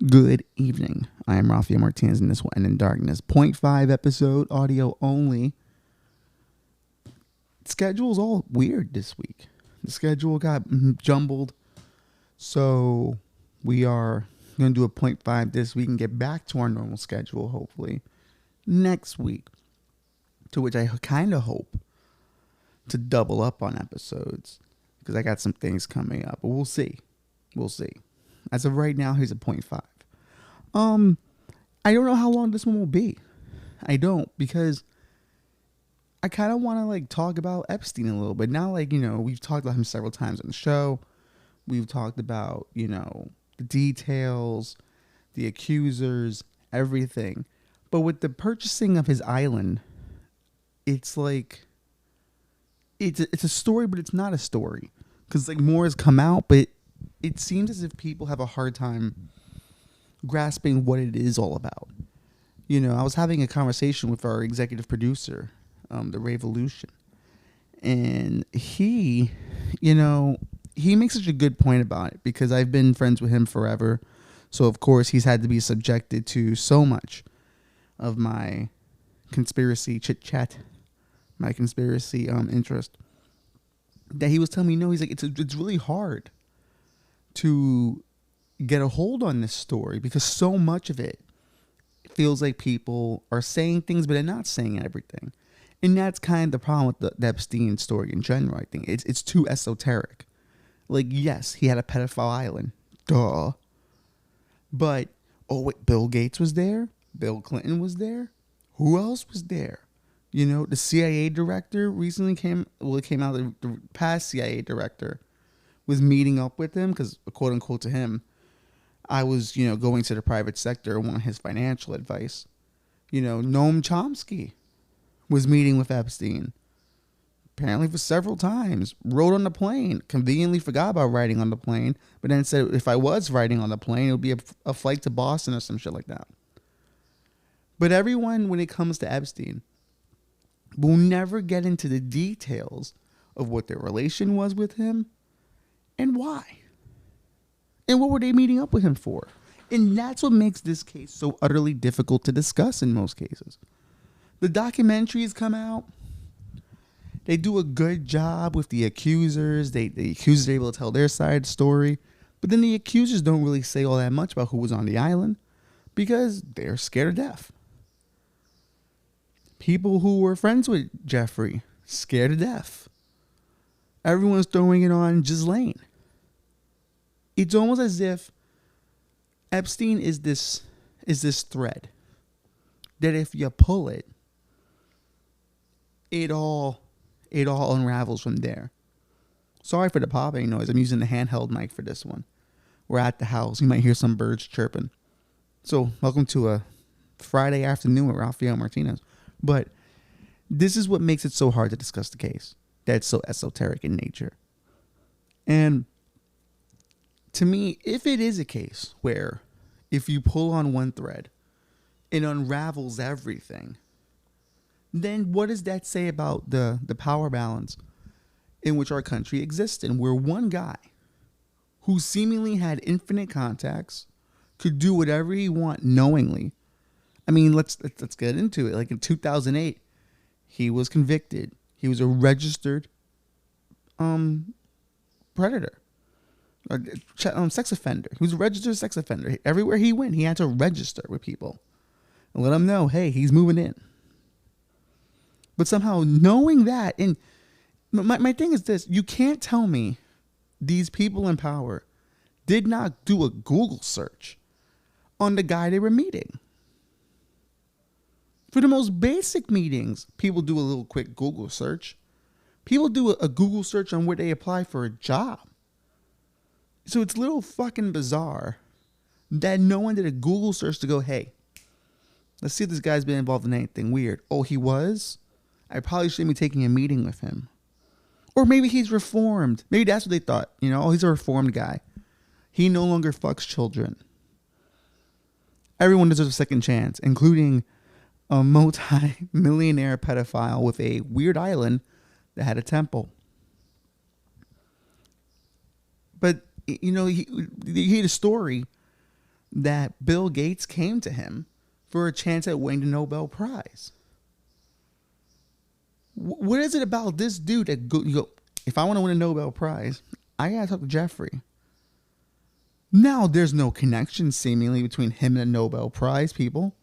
Good evening. I am Rafael Martinez, and this will end in darkness. Point 0.5 episode, audio only. Schedule's all weird this week. The schedule got jumbled, so we are going to do a point 0.5 this week and get back to our normal schedule, hopefully, next week. To which I kind of hope to double up on episodes because I got some things coming up, but we'll see. We'll see. As of right now, here's a point 0.5. I don't know how long this one will be. I don't, because I kind of want to talk about Epstein a little bit. Now, we've talked about him several times on the show. We've talked about, the details, the accusers, everything. But with the purchasing of his island, it's like, it's a story, but it's not a story. Because more has come out, but it seems as if people have a hard time grasping what it is all about. I was having a conversation with our executive producer, the Revolution, and he makes such a good point about it because I've been friends with him forever. So of course he's had to be subjected to so much of my conspiracy chit chat, my conspiracy interest, that he was telling me, no, he's like, it's really hard to get a hold on this story because so much of it feels like people are saying things, but they're not saying everything. And that's kind of the problem with the Epstein story in general. I think it's too esoteric. Yes, he had a pedophile island. Duh. But, oh, wait, Bill Gates was there? Bill Clinton was there? Who else was there? The CIA director recently came out, the past CIA director was meeting up with him because, quote unquote, to him, I was, going to the private sector and want his financial advice. Noam Chomsky was meeting with Epstein, apparently for several times, rode on the plane, conveniently forgot about riding on the plane, but then said if I was riding on the plane, it would be a flight to Boston or some shit like that. But everyone, when it comes to Epstein, will never get into the details of what their relation was with him and why. And what were they meeting up with him for? And that's what makes this case so utterly difficult to discuss in most cases. The documentaries come out. They do a good job with the accusers. The accusers are able to tell their side of the story. But then the accusers don't really say all that much about who was on the island because they're scared of death. People who were friends with Jeffrey, scared to death. Everyone's throwing it on Ghislaine. It's almost as if Epstein is this thread that if you pull it, it all unravels from there. Sorry for the popping noise. I'm using the handheld mic for this one. We're at the house. You might hear some birds chirping. So welcome to a Friday afternoon with Rafael Martinez. But this is what makes it so hard to discuss the case. That's so esoteric in nature. And to me, if it is a case where if you pull on one thread, it unravels everything, then what does that say about the power balance in which our country exists in, where one guy who seemingly had infinite contacts could do whatever he want knowingly? I mean, let's get into it. In 2008, he was convicted. He was a registered predator. Sex offender. He was a registered sex offender. Everywhere he went, he had to register with people and let them know, hey, he's moving in. But somehow knowing that, and my thing is this, you can't tell me these people in power did not do a Google search on the guy they were meeting. For the most basic meetings, people do a little quick Google search. People do a Google search on where they apply for a job. So it's a little fucking bizarre that no one did a Google search to go, hey, let's see if this guy's been involved in anything weird. Oh, he was? I probably shouldn't be taking a meeting with him. Or maybe he's reformed. Maybe that's what they thought. Oh, he's a reformed guy. He no longer fucks children. Everyone deserves a second chance, including a multi-millionaire pedophile with a weird island that had a temple. But, he had a story that Bill Gates came to him for a chance at winning the Nobel Prize. What is it about this dude that you go, if I want to win a Nobel Prize, I gotta talk to Jeffrey. Now, there's no connection seemingly between him and the Nobel Prize people,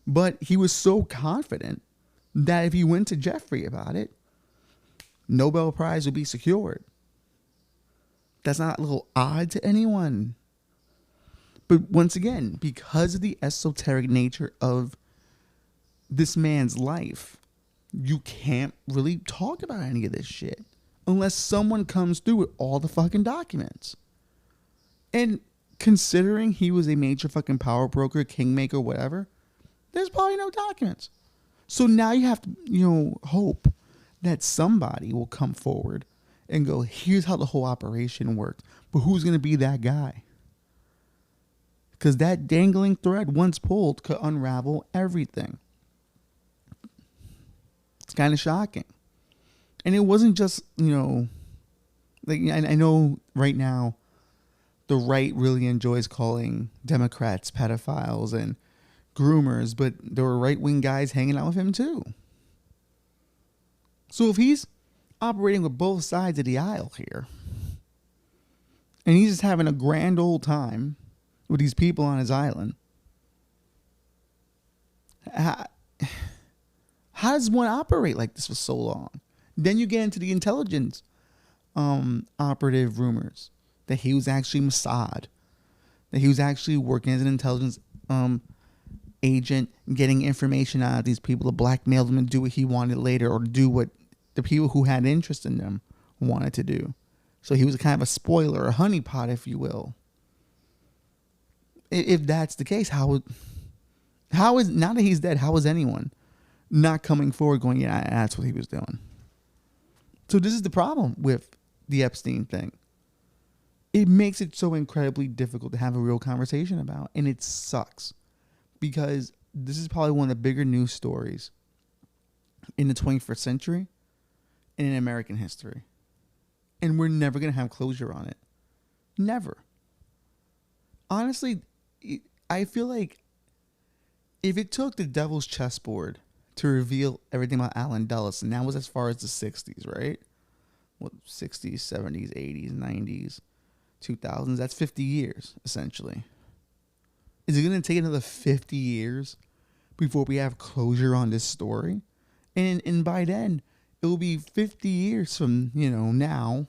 but he was so confident that if he went to Jeffrey about it, Nobel Prize would be secured. That's not a little odd to anyone. But once again, because of the esoteric nature of this man's life, you can't really talk about any of this shit unless someone comes through with all the fucking documents. And considering he was a major fucking power broker, kingmaker, whatever, there's probably no documents. So now you have to, hope that somebody will come forward and go, here's how the whole operation worked. But who's going to be that guy? Because that dangling thread, once pulled, could unravel everything. It's kind of shocking. And it wasn't just, like I know right now the right really enjoys calling Democrats pedophiles and groomers, but there were right-wing guys hanging out with him too. So if he's operating with both sides of the aisle here, and he's just having a grand old time with these people on his island, how does one operate like this for so long? Then you get into the intelligence operative rumors that he was actually Mossad, that he was actually working as an intelligence agent, getting information out of these people to blackmail them and do what he wanted later, or do what the people who had interest in them wanted to do. So he was kind of a spoiler, a honeypot, if you will. If that's the case, how is, now that he's dead, how is anyone not coming forward going, yeah, that's what he was doing? So this is the problem with the Epstein thing. It makes it so incredibly difficult to have a real conversation about. And it sucks because this is probably one of the bigger news stories in the 21st century and in American history. And we're never going to have closure on it. Never. Honestly, I feel like if it took the devil's chessboard to reveal everything about Alan Dulles, and that was as far as the 60s, right? What, 60s, 70s, 80s, 90s, 2000s, that's 50 years, essentially. Is it going to take another 50 years before we have closure on this story? And by then, it will be 50 years from, now,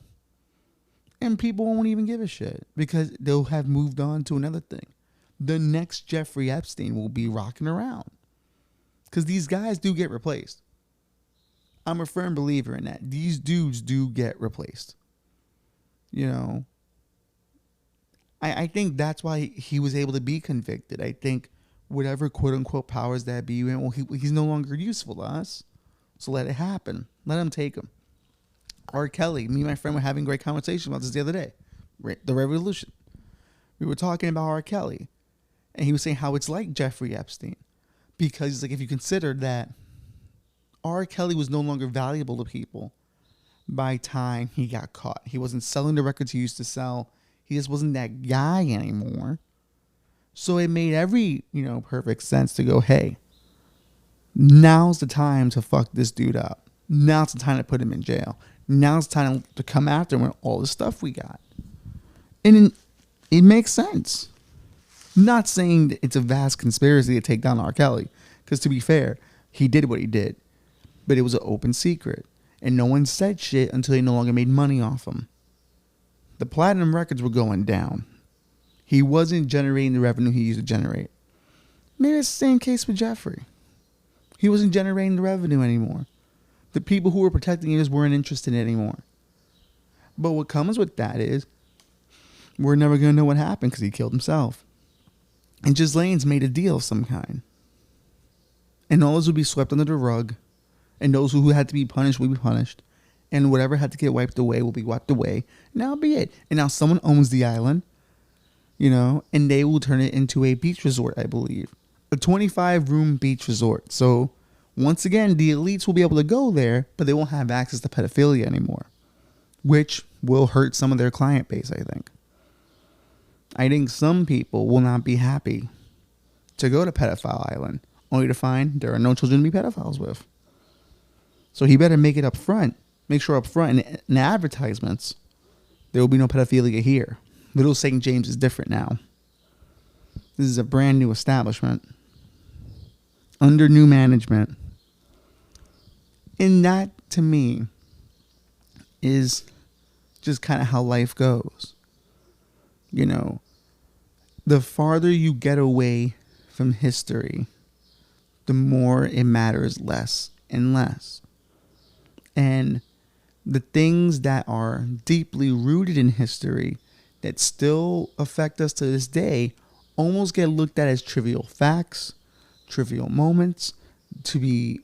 and people won't even give a shit because they'll have moved on to another thing. The next Jeffrey Epstein will be rocking around because these guys do get replaced. I'm a firm believer in that. These dudes do get replaced. I think that's why he was able to be convicted. I think whatever quote unquote powers that be, he's no longer useful to us. So let it happen. Let him take him. R. Kelly, me and my friend were having a great conversation about this the other day. The Revolution. We were talking about R. Kelly. And he was saying how it's like Jeffrey Epstein. Because if you consider that R. Kelly was no longer valuable to people by time he got caught. He wasn't selling the records he used to sell. He just wasn't that guy anymore. So it made every, perfect sense to go, hey, now's the time to fuck this dude up. Now's the time to put him in jail. Now's the time to come after him with all the stuff we got. And it makes sense. Not saying that it's a vast conspiracy to take down R. Kelly. Because to be fair, he did what he did. But it was an open secret. And no one said shit until they no longer made money off him. The platinum records were going down. He wasn't generating the revenue he used to generate. Maybe it's the same case with Jeffrey. He wasn't generating the revenue anymore. The people who were protecting it weren't interested anymore. But what comes with that is we're never going to know what happened because he killed himself. And Ghislaine's made a deal of some kind. And all those would be swept under the rug. And those who had to be punished will be punished. And whatever had to get wiped away will be wiped away. And that'll be it. And now someone owns the island. And they will turn it into a beach resort, I believe. A 25-room beach resort. So, once again, the elites will be able to go there, but they won't have access to pedophilia anymore. Which will hurt some of their client base, I think. I think some people will not be happy to go to Pedophile Island only to find there are no children to be pedophiles with. So he better make it up front. Make sure up front in advertisements there will be no pedophilia here. Little St. James is different now. This is a brand new establishment under new management. And that, to me, is just kind of how life goes. You know, the farther you get away from history, the more it matters less and less. And the things that are deeply rooted in history that still affect us to this day almost get looked at as trivial facts, trivial moments to be,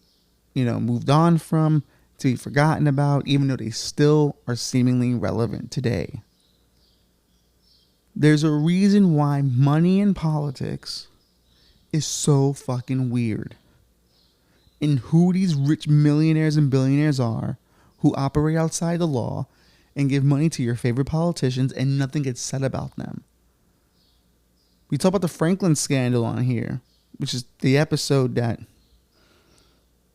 moved on from, to be forgotten about, even though they still are seemingly relevant today. There's a reason why money in politics is so fucking weird. And who these rich millionaires and billionaires are who operate outside the law and give money to your favorite politicians and nothing gets said about them. We talk about the Franklin scandal on here, which is the episode that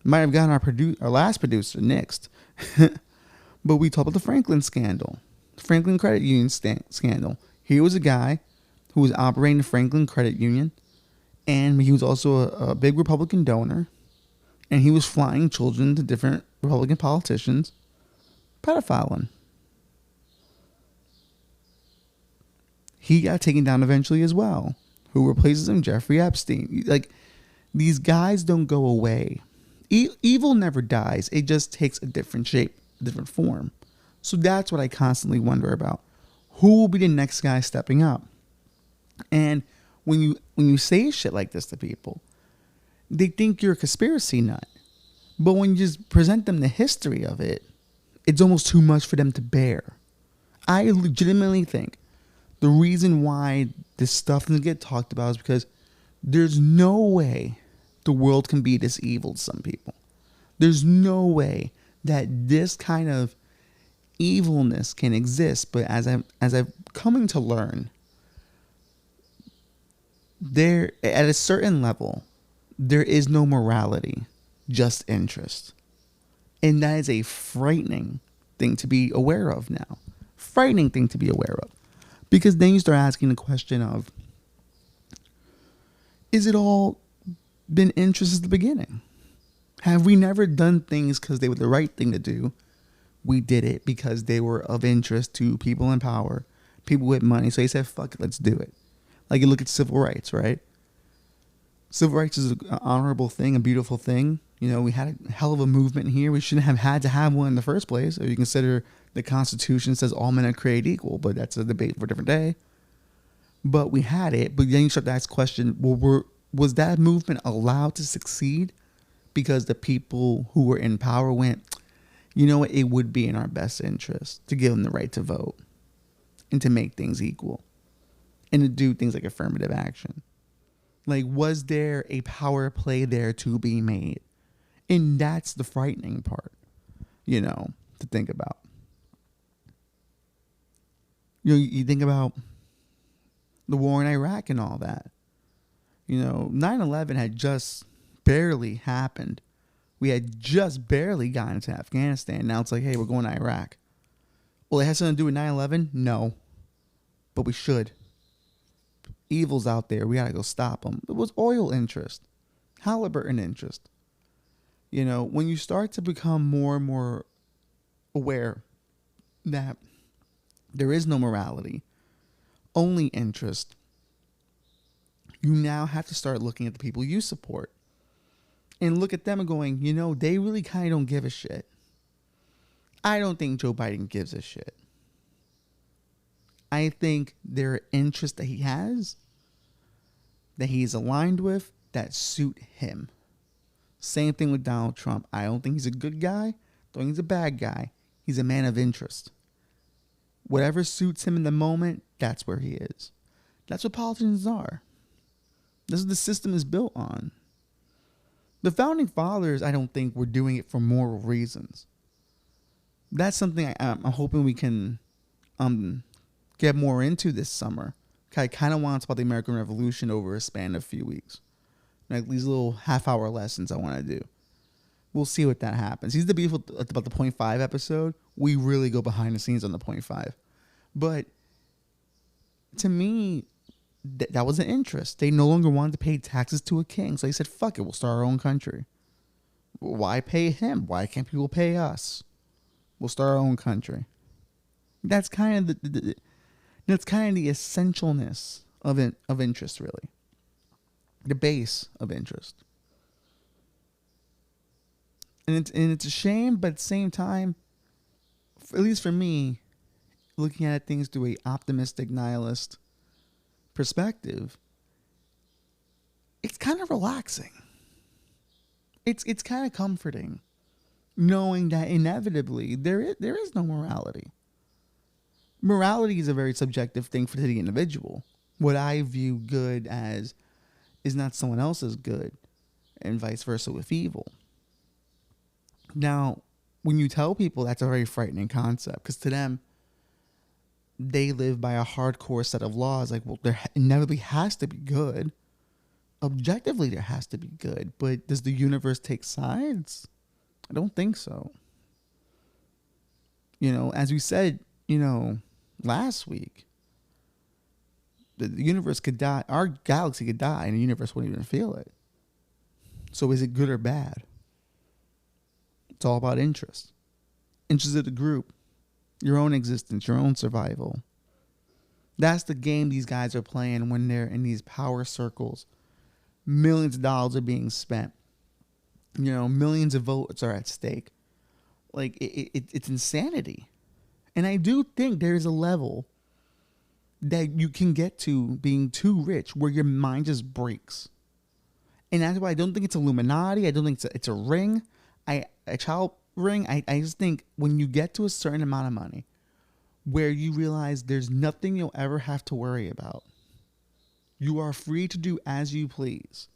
might have gotten our last producer nixed. But we talk about the Franklin scandal, the Franklin Credit Union scandal. Here was a guy who was operating the Franklin Credit Union, and he was also a big Republican donor, and he was flying children to different Republican politicians, pedophiling. He got taken down eventually as well. Who replaces him? Jeffrey Epstein. Like, these guys don't go away. Evil never dies. It just takes a different shape, a different form. So that's what I constantly wonder about. Who will be the next guy stepping up? And when you say shit like this to people, they think you're a conspiracy nut. But when you just present them the history of it, it's almost too much for them to bear. I legitimately think the reason why this stuff doesn't get talked about is because there's no way the world can be this evil to some people. There's no way that this kind of evilness can exist. But as I'm coming to learn, there at a certain level, there is no morality, just interest. And that is a frightening thing to be aware of now. Frightening thing to be aware of. Because then you start asking the question of, is it all been interest at the beginning? Have we never done things because they were the right thing to do? We did it because they were of interest to people in power, people with money. So they said, fuck it, let's do it. Like, you look at civil rights, right? Civil rights is an honorable thing, a beautiful thing. We had a hell of a movement here. We shouldn't have had to have one in the first place. If you consider the Constitution says all men are created equal, but that's a debate for a different day. But we had it. But then you start to ask the question, well, was that movement allowed to succeed because the people who were in power went, you know what, it would be in our best interest to give them the right to vote and to make things equal and to do things like affirmative action. Like, was there a power play there to be made? And that's the frightening part, to think about. You think about the war in Iraq and all that. 9/11 had just barely happened. We had just barely gotten into Afghanistan. Now it's like, hey, we're going to Iraq. Well, it has something to do with 9/11? No. But we should. Evil's out there. We got to go stop them. It was oil interest. Halliburton interest. When you start to become more and more aware that there is no morality, only interest, you now have to start looking at the people you support and look at them and going, they really kind of don't give a shit. I don't think Joe Biden gives a shit. I think there are interests that he has, that he's aligned with, that suit him. Same thing with Donald Trump. I don't think he's a good guy. I don't think he's a bad guy. He's a man of interest. Whatever suits him in the moment, that's where he is. That's what politicians are. This is the system is built on. The founding fathers, I don't think, were doing it for moral reasons. That's something I'm hoping we can get more into this summer. I kind of want to talk about the American Revolution over a span of a few weeks. Like these little half-hour lessons I want to do. We'll see what that happens. He's the beautiful about the point 5 episode. We really go behind the scenes on the point 5. But to me, that was an interest. They no longer wanted to pay taxes to a king. So they said, fuck it, we'll start our own country. Why pay him? Why can't people pay us? We'll start our own country. That's kind of the essentialness of interest, really. The base of interest. And it's a shame, but at the same time, at least for me, looking at things through a optimistic nihilist perspective, it's kind of relaxing. It's kind of comforting, knowing that inevitably there is no morality. Morality is a very subjective thing for the individual. What I view good as is not someone else's good, and vice versa with evil. Now, when you tell people, that's a very frightening concept, because to them, they live by a hardcore set of laws. Like, well, there inevitably has to be good. Objectively, there has to be good. But does the universe take sides? I don't think so. As we said, last week, the universe could die. Our galaxy could die, and the universe wouldn't even feel it. So is it good or bad? It's all about interest. Interest of the group. Your own existence, your own survival. That's the game these guys are playing when they're in these power circles. Millions of dollars are being spent. Millions of votes are at stake. Like, it's insanity. And I do think there's a level that you can get to being too rich where your mind just breaks. And that's why I don't think it's Illuminati. I don't think it's a ring. A child ring. I just think when you get to a certain amount of money where you realize there's nothing you'll ever have to worry about. You are free to do as you please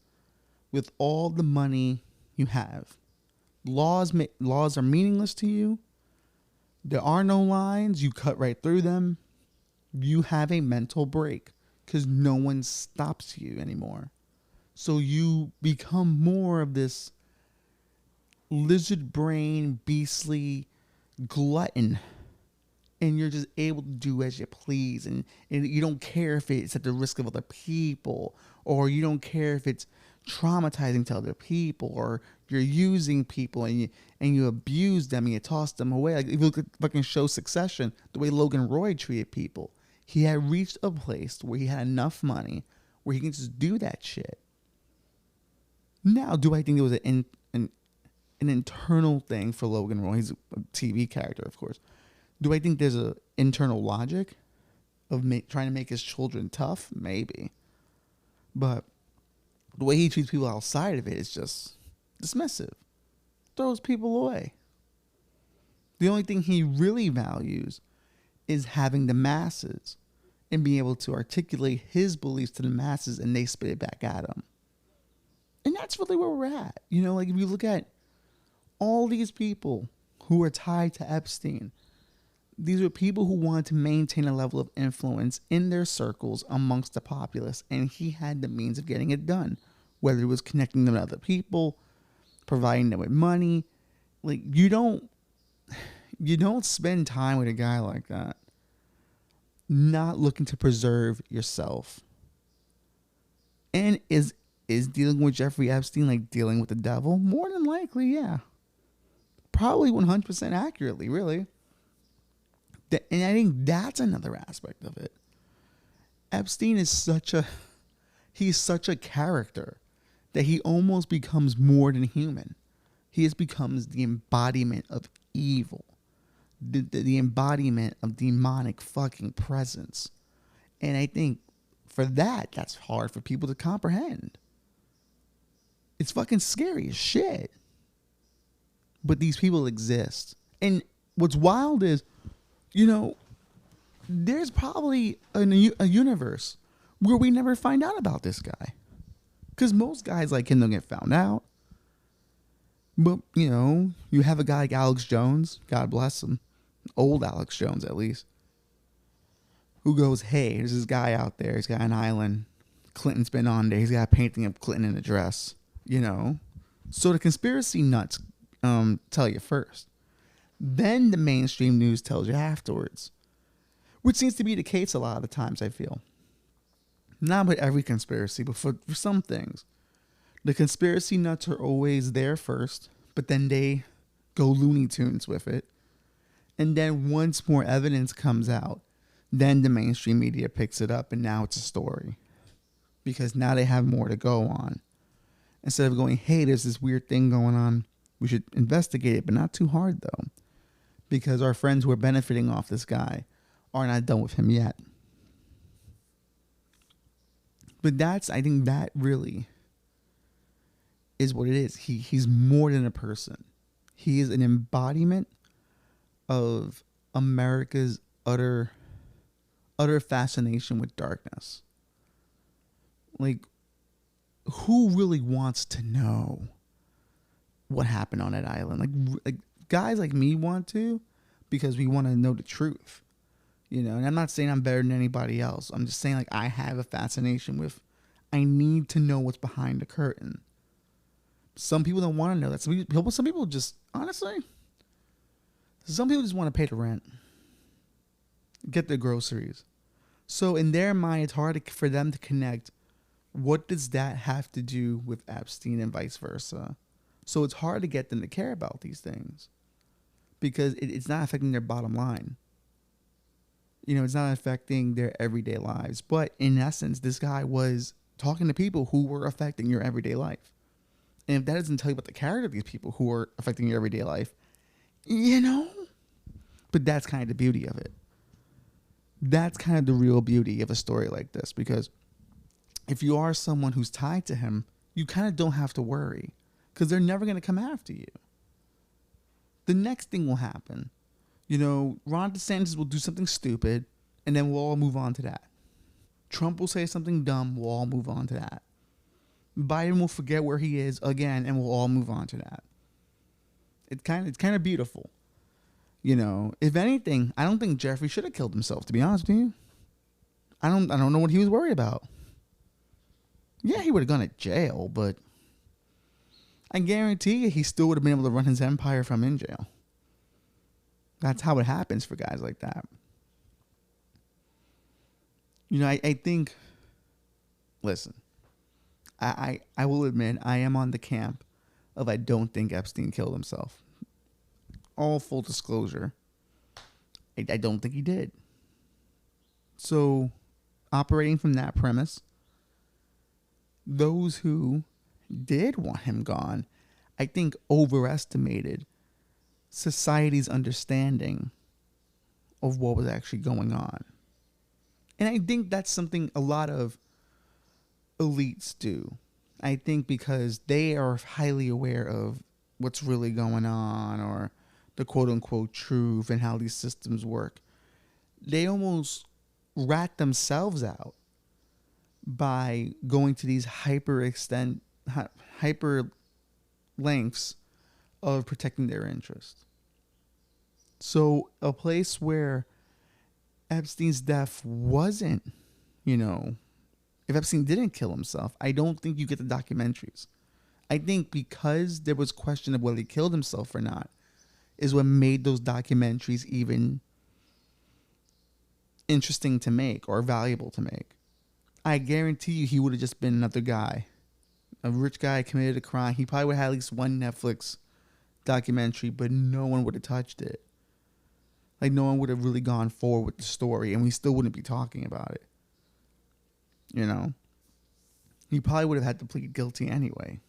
with all the money you have. Laws are meaningless to you. There are no lines. You cut right through them. You have a mental break because no one stops you anymore. So you become more of this lizard brain, beastly glutton. And you're just able to do as you please. And you don't care if it's at the risk of other people. Or you don't care if it's traumatizing to other people. Or you're using people and you abuse them and you toss them away. Like if you look at fucking show Succession, the way Logan Roy treated people. He had reached a place where he had enough money where he can just do that shit. Now, do I think it was an internal thing for Logan Roy? He's a TV character, of course. Do I think there's an internal logic of trying to make his children tough? Maybe. But the way he treats people outside of it is just dismissive. Throws people away. The only thing he really values is having the masses and being able to articulate his beliefs to the masses and they spit it back at him. And that's really where we're at. Like if you look at all these people who are tied to Epstein, these were people who wanted to maintain a level of influence in their circles amongst the populace, and he had the means of getting it done, whether it was connecting them to other people, providing them with money. Like you don't spend time with a guy like that not looking to preserve yourself. And is dealing with Jeffrey Epstein like dealing with the devil? More than likely, yeah. Probably 100% accurately, really. And I think that's another aspect of it. Epstein is such a character that he almost becomes more than human. He becomes the embodiment of evil. The embodiment of demonic fucking presence. And I think for that's hard for people to comprehend. It's fucking scary as shit. But these people exist. And what's wild is, there's probably a universe where we never find out about this guy. Because most guys like him don't get found out. But, you have a guy like Alex Jones, God bless him, old Alex Jones at least, who goes, hey, there's this guy out there. He's got an island. Clinton's been on there. He's got a painting of Clinton in a dress, you know. So the conspiracy nuts tell you first. Then the mainstream news tells you afterwards, which seems to be the case a lot of the times, I feel. Not with every conspiracy, but for some things. The conspiracy nuts are always there first, but then they go Looney Tunes with it. And then once more evidence comes out, then the mainstream media picks it up and now it's a story. Because now they have more to go on. Instead of going, hey, there's this weird thing going on. We should investigate it, but not too hard though. Because our friends who are benefiting off this guy are not done with him yet. But I think that really is what it is. He's more than a person. He is an embodiment of America's utter fascination with darkness. Like, who really wants to know what happened on that island? Like guys like me want to, because we want to know the truth. You know, and I'm not saying I'm better than anybody else. I'm just saying, like, I have a fascination with, I need to know what's behind the curtain. Some people don't want to know that. Some people just, honestly, some people just want to pay the rent, get their groceries. So in their mind, it's hard for them to connect. What does that have to do with Epstein and vice versa? So it's hard to get them to care about these things because it's not affecting their bottom line. You know, it's not affecting their everyday lives. But in essence, this guy was talking to people who were affecting your everyday life. And if that doesn't tell you about the character of these people who are affecting your everyday life, you know? But that's kind of the beauty of it. That's kind of the real beauty of a story like this. Because if you are someone who's tied to him, you kind of don't have to worry. Because they're never going to come after you. The next thing will happen. You know, Ron DeSantis will do something stupid, and then we'll all move on to that. Trump will say something dumb, we'll all move on to that. Biden will forget where he is again, and we'll all move on to that. It's kind of beautiful. You know, if anything, I don't think Jeffrey should have killed himself, to be honest with you. I don't know what he was worried about. Yeah, he would have gone to jail, but I guarantee you he still would have been able to run his empire from in jail. That's how it happens for guys like that. You know, I think, listen, I will admit I am on the camp of I don't think Epstein killed himself. All full disclosure, I don't think he did. So, operating from that premise, those who did want him gone, I think overestimated society's understanding of what was actually going on. And I think that's something a lot of elites do. I think because they are highly aware of what's really going on or the quote unquote truth and how these systems work. They almost rat themselves out by going to these hyper lengths of protecting their interests. So a place where Epstein's death wasn't, you know, if Epstein didn't kill himself, I don't think you get the documentaries. I think because there was question of whether he killed himself or not is what made those documentaries even interesting to make or valuable to make. I guarantee you he would have just been another guy. A rich guy committed a crime. He probably would have had at least one Netflix documentary, but no one would have touched it. Like, no one would have really gone forward with the story, and we still wouldn't be talking about it. You know? He probably would have had to plead guilty anyway.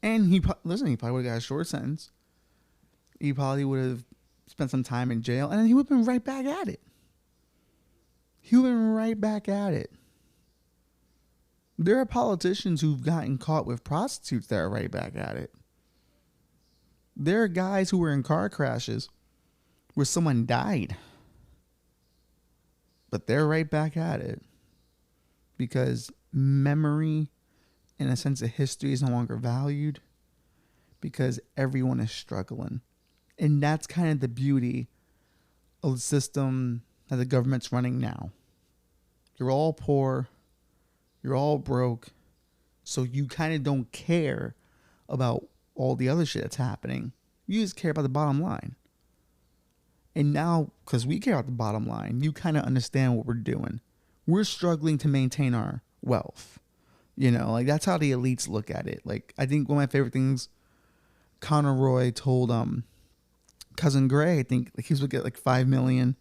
And he probably would have got a short sentence. He probably would have spent some time in jail, and then he would have been right back at it. There are politicians who've gotten caught with prostitutes that are right back at it. There are guys who were in car crashes where someone died, but they're right back at it because memory and a sense of history is no longer valued because everyone is struggling. And that's kind of the beauty of the system that the government's running now. You're all poor. You're all broke. So you kind of don't care about all the other shit that's happening. You just care about the bottom line. And now, because we care about the bottom line, you kind of understand what we're doing. We're struggling to maintain our wealth. You know, like that's how the elites look at it. Like I think one of my favorite things Conor Roy told cousin Gray, I think like he was gonna get like $5 million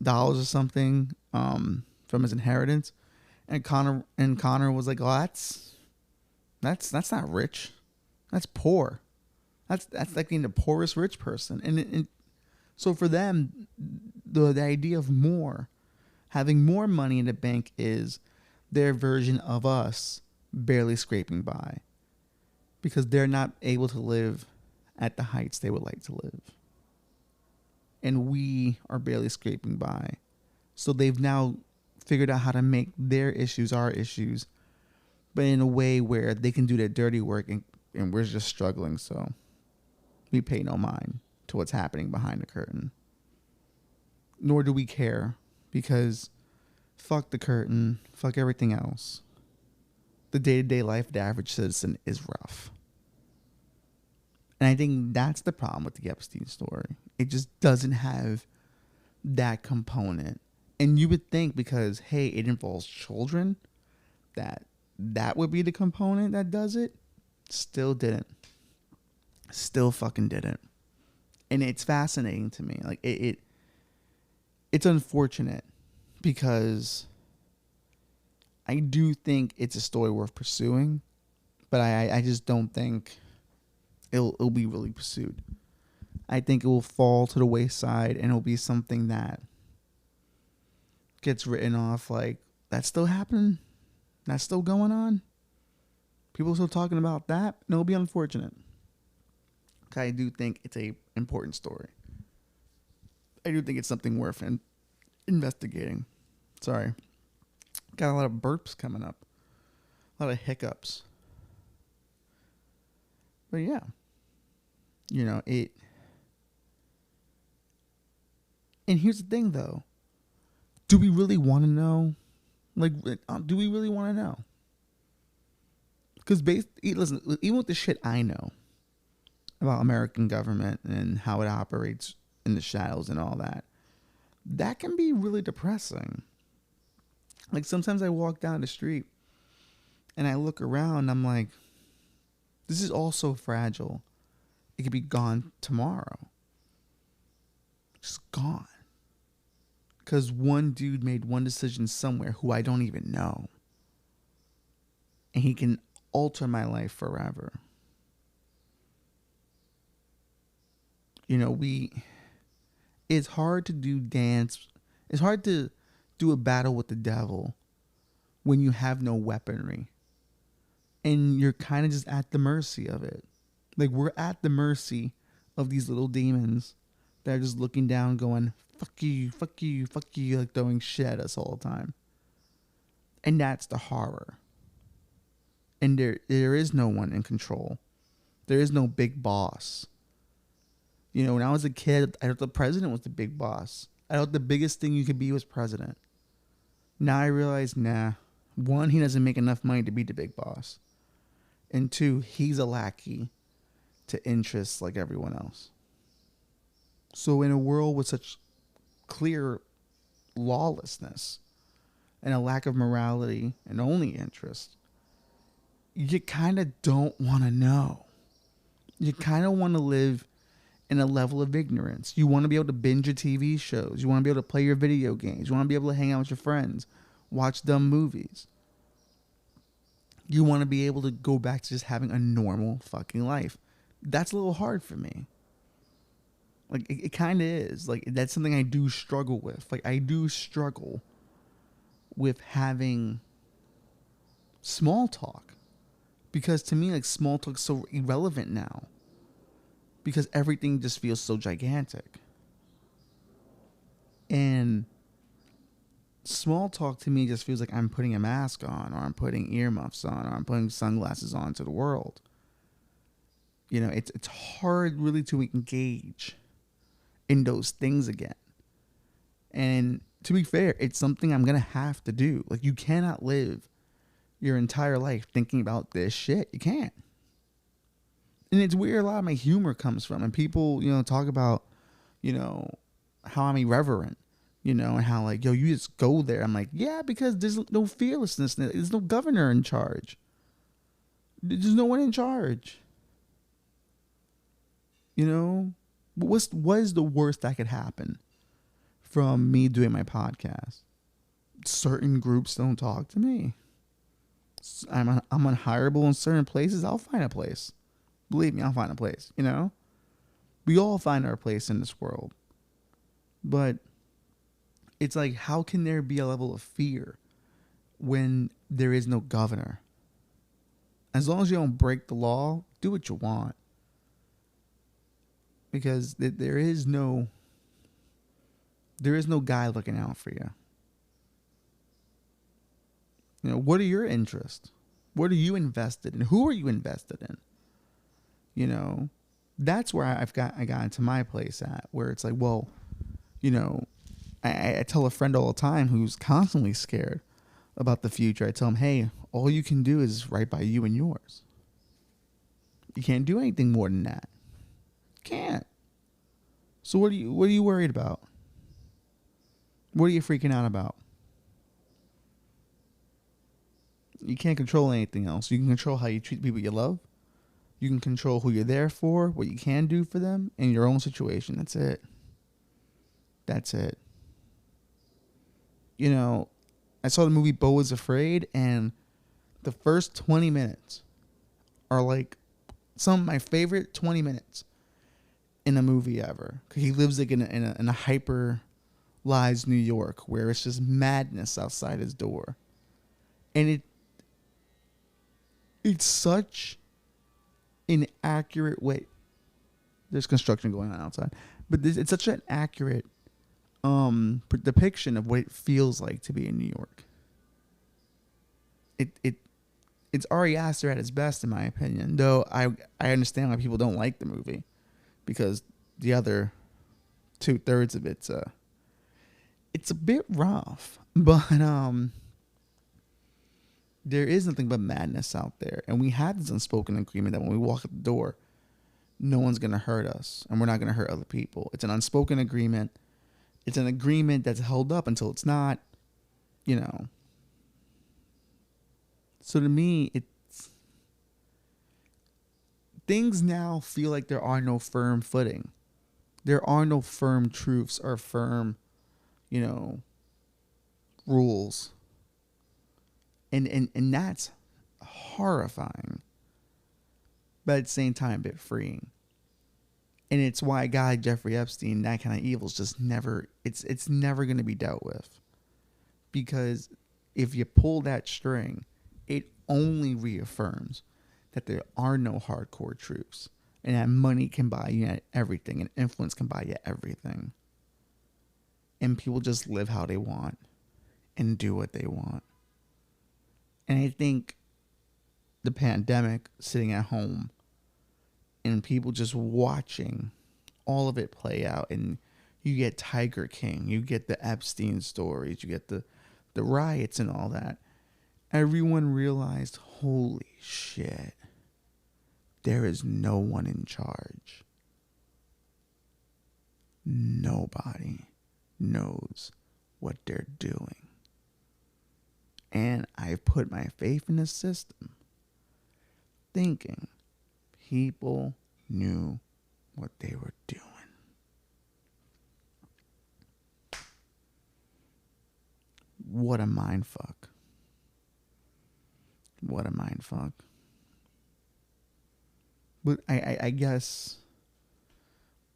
or something from his inheritance. And Connor was like, "Oh, that's not rich. That's poor. That's like being the poorest rich person." And so for them, the idea of having more money in the bank is their version of us barely scraping by, because they're not able to live at the heights they would like to live. And we are barely scraping by. So they've now figured out how to make their issues our issues, but in a way where they can do their dirty work, and we're just struggling. So we pay no mind to what's happening behind the curtain. Nor do we care, because fuck the curtain, fuck everything else. The day-to-day life of the average citizen is rough. And I think that's the problem with the Epstein story. It just doesn't have that component. And you would think, because, hey, it involves children, that would be the component that does it. Still didn't. Still fucking didn't. And it's fascinating to me. Like, it's unfortunate, because I do think it's a story worth pursuing, but I just don't think it'll be really pursued. I think it will fall to the wayside, and it'll be something that gets written off like, that's still happening? That's still going on? People are still talking about that? And it'll be unfortunate. I do think it's a important story. I do think it's something worth investigating. Sorry. Got a lot of burps coming up. A lot of hiccups. But yeah. You know, it... And here's the thing, though. Do we really want to know? Like, do we really want to know? Because listen, even with the shit I know about American government and how it operates in the shadows and all that, that can be really depressing. Like, sometimes I walk down the street and I look around and I'm like, this is all so fragile. It could be gone tomorrow. Just gone. Because one dude made one decision somewhere who I don't even know. And he can alter my life forever. You know, it's hard to do dance. It's hard to do a battle with the devil when you have no weaponry. And you're kind of just at the mercy of it. Like, we're at the mercy of these little demons that are just looking down going, fuck you, fuck you, fuck you, like throwing shit at us all the time. And that's the horror. And there is no one in control. There is no big boss. You know, when I was a kid, I thought the president was the big boss. I thought the biggest thing you could be was president. Now I realize, nah. One, he doesn't make enough money to be the big boss. And two, he's a lackey to interests like everyone else. So in a world with such clear lawlessness and a lack of morality and only interest, you kind of don't want to know. You kind of want to live in a level of ignorance. You want to be able to binge your TV shows. You want to be able to play your video games. You want to be able to hang out with your friends, watch dumb movies. You want to be able to go back to just having a normal fucking life. That's a little hard for me. Like, it kind of is. Like, that's something I do struggle with. Like, I do struggle with having small talk. Because to me, like, small talk is so irrelevant now. Because everything just feels so gigantic. And small talk to me just feels like I'm putting a mask on, or I'm putting earmuffs on, or I'm putting sunglasses on to the world. You know, it's hard really to engage in those things again. And to be fair, it's something I'm going to have to do. Like, you cannot live your entire life thinking about this shit. You can't. And it's where a lot of my humor comes from. And people, talk about, how I'm irreverent, and how, like, yo, you just go there. I'm like, yeah, because there's no fearlessness. There's no governor in charge. There's no one in charge. What is the worst that could happen from me doing my podcast? Certain groups don't talk to me. I'm unhireable in certain places. I'll find a place. Believe me, I'll find a place. We all find our place in this world. But it's like, how can there be a level of fear when there is no governor? As long as you don't break the law, do what you want. Because there is no guy looking out for you. What are your interests? What are you invested in? Who are you invested in? That's where I got into my place at, where it's like, well, I tell a friend all the time who's constantly scared about the future. I tell him, hey, all you can do is right by you and yours. You can't do anything more than that. Can't. So what are you worried about? What are you freaking out about? You can't control anything else. You can control how you treat people you love. You can control who you're there for, what you can do for them in your own situation. That's it. That's it. I saw the movie Beau is Afraid, and the first 20 minutes are like some of my favorite 20 minutes in a movie ever. He lives like in a hyper-lies New York where it's just madness outside his door. And it's such an accurate way. There's construction going on outside. But it's such an accurate depiction of what it feels like to be in New York. It's Ari Aster at its best, in my opinion. Though I understand why people don't like the movie, because the other 2/3 of it's a bit rough. But there is nothing but madness out there, and we have this unspoken agreement that when we walk out the door, no one's gonna hurt us, and we're not gonna hurt other people. It's an unspoken agreement. It's an agreement that's held up until it's not, So to me, things now feel like there are no firm footing. There are no firm truths or firm, rules. And that's horrifying. But at the same time, a bit freeing. And it's why a guy like Jeffrey Epstein, that kind of evil is just never, it's never going to be dealt with. Because if you pull that string, it only reaffirms that there are no hardcore truths. And that money can buy you everything. And influence can buy you everything. And people just live how they want. And do what they want. And I think the pandemic, sitting at home, and people just watching all of it play out, and you get Tiger King, you get the Epstein stories, you get the riots and all that. Everyone realized, holy shit, there is no one in charge. Nobody knows what they're doing. And I've put my faith in the system, thinking people knew what they were doing. What a mind fuck. What a mind fuck. But I guess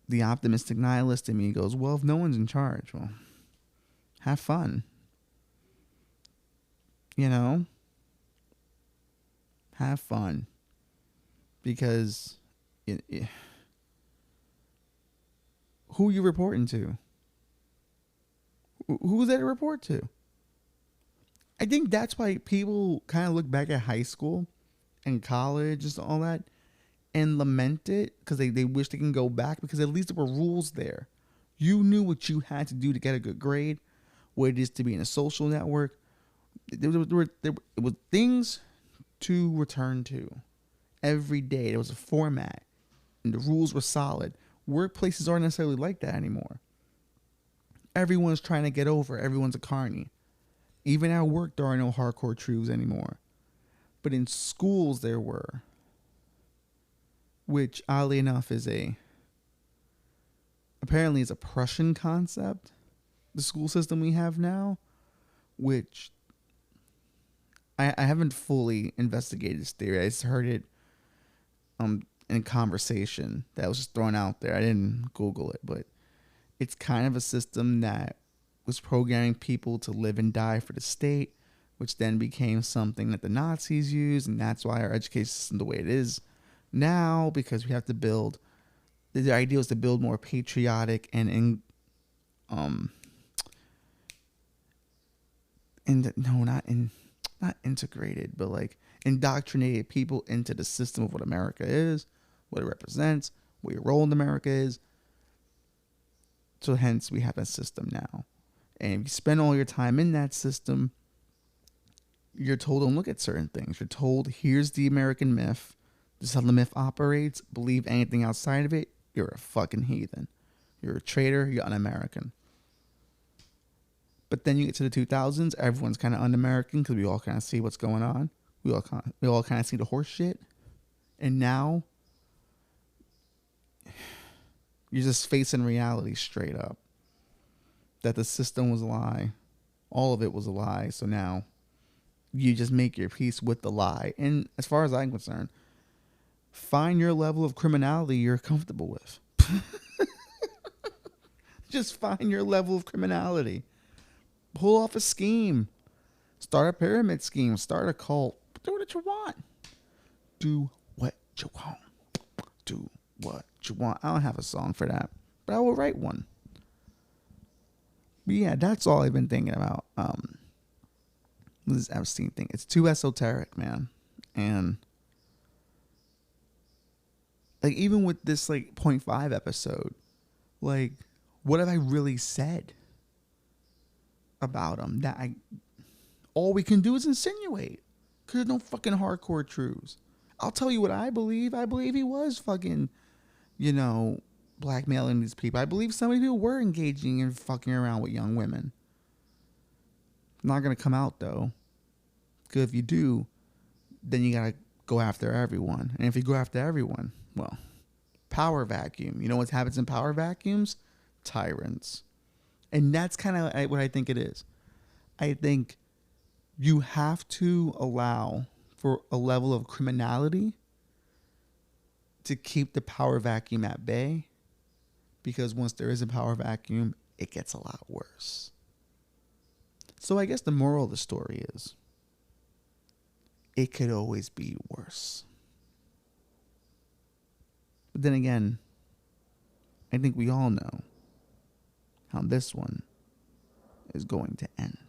the optimistic nihilist in me goes, well, if no one's in charge, well, have fun. Have fun. Because who are you reporting to? Who's there to report to? I think that's why people kind of look back at high school and college and all that and lament it, because they wish they can go back, because at least there were rules there. You knew what you had to do to get a good grade, what it is to be in a social network. There was things to return to every day. There was a format, and the rules were solid. Workplaces aren't necessarily like that anymore. Everyone's trying to get over. Everyone's a carny. Even at work, there are no hardcore truths anymore. But in schools, there were. Which, oddly enough, apparently is a Prussian concept. The school system we have now. Which, I haven't fully investigated this theory. I just heard it in conversation that was just thrown out there. I didn't Google it, but it's kind of a system that was programming people to live and die for the state, which then became something that the Nazis used, and that's why our education system the way it is now, because we have to build. The idea was to build more patriotic and not integrated, but like indoctrinated people into the system of what America is, what it represents, what your role in America is. So hence we have that system now. And if you spend all your time in that system, you're told don't look at certain things. You're told here's the American myth. This is how the myth operates. Believe anything outside of it, you're a fucking heathen. You're a traitor, you're un-American. But then you get to the 2000s, everyone's kind of un-American because we all kind of see what's going on. We all kind of see the horse shit. And now you're just facing reality straight up. That the system was a lie. All of it was a lie. So now you just make your peace with the lie. And as far as I'm concerned, find your level of criminality you're comfortable with. Just find your level of criminality. Pull off a scheme. Start a pyramid scheme. Start a cult. Do what you want. Do what you want. Do what you want. I don't have a song for that, but I will write one. But yeah, that's all I've been thinking about. This Epstein thing. It's too esoteric, man. And like even with this like 0.5 episode, like what have I really said about him that all we can do is insinuate? Cause there's no fucking hardcore truths. I'll tell you what I believe. I believe he was fucking, blackmailing these people. I believe some of these people were engaging in fucking around with young women. Not gonna come out though. Cause if you do, then you gotta go after everyone. And if you go after everyone, well, power vacuum. You know what happens in power vacuums? Tyrants. And that's kind of what I think it is. I think you have to allow for a level of criminality to keep the power vacuum at bay. Because once there is a power vacuum, it gets a lot worse. So I guess the moral of the story is, it could always be worse. But then again, I think we all know how this one is going to end.